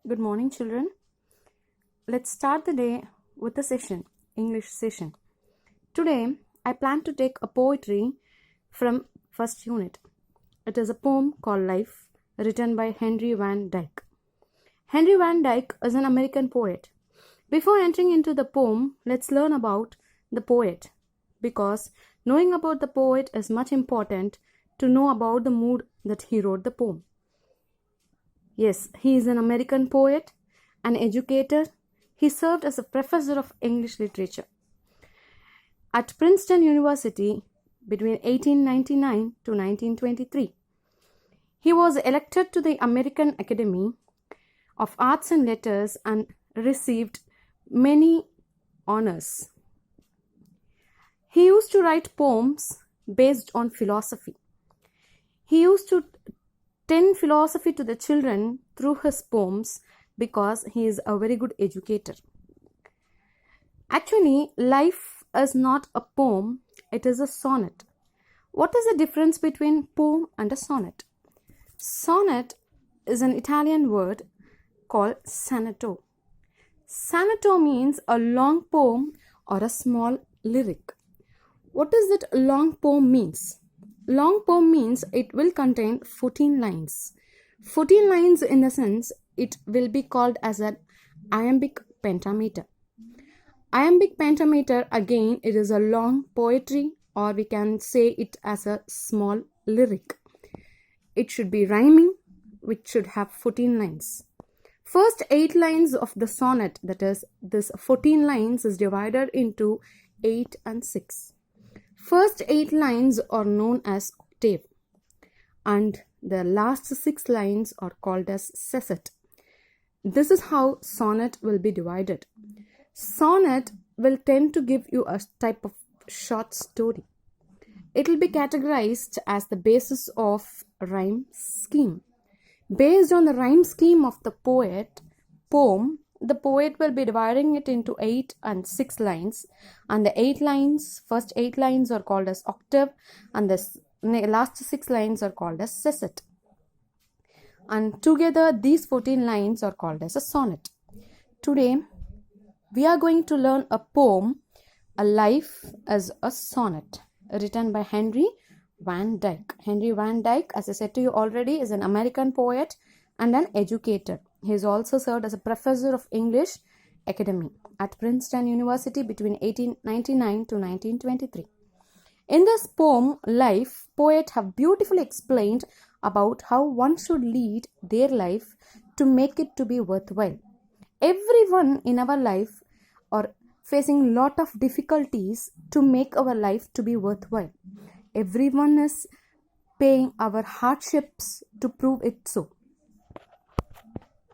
Good morning, children. Let's start the day with a session, English session. Today, I plan to take a poetry from first unit. It is a poem called Life, written by Henry Van Dyke. Henry Van Dyke is an American poet. Before entering into the poem, let's learn about the poet, because knowing about the poet is much important to know about the mood that he wrote the poem. Yes, he is an American poet, an educator. He served as a professor of English literature at Princeton University between 1899 to 1923. He was elected to the American Academy of Arts and Letters and received many honors. He used to write poems based on philosophy. He used to tend philosophy to the children through his poems because he is a very good educator. Actually, Life is not a poem, it is a sonnet. What is the difference between poem and a sonnet? Sonnet is an Italian word called sonetto. Sonetto means a long poem or a small lyric. What does that long poem means? Long poem means it will contain 14 lines. 14 lines in the sense it will be called as an iambic pentameter. Iambic pentameter, again, it is a long poetry, or we can say it as a small lyric. It should be rhyming, which should have 14 lines. First 8 lines of the sonnet, that is this 14 lines, is divided into 8 and 6. First 8 lines are known as octave, and the last 6 lines are called as sestet. This is how sonnet will be divided. Sonnet will tend to give you a type of short story. It will be categorized as the basis of rhyme scheme. Based on the rhyme scheme of the poem, the poet will be dividing it into 8 and 6 lines, and the first 8 lines are called as octave, and the last 6 lines are called as sestet. And together these 14 lines are called as a sonnet. Today we are going to learn a poem, A Life as a Sonnet, written by Henry Van Dyke. Henry Van Dyke, as I said to you already, is an American poet and an educator. He has also served as a professor of English Academy at Princeton University between 1899 to 1923. In this poem, Life, poet have beautifully explained about how one should lead their life to make it to be worthwhile. Everyone in our life are facing lot of difficulties to make our life to be worthwhile. Everyone is paying our hardships to prove it so.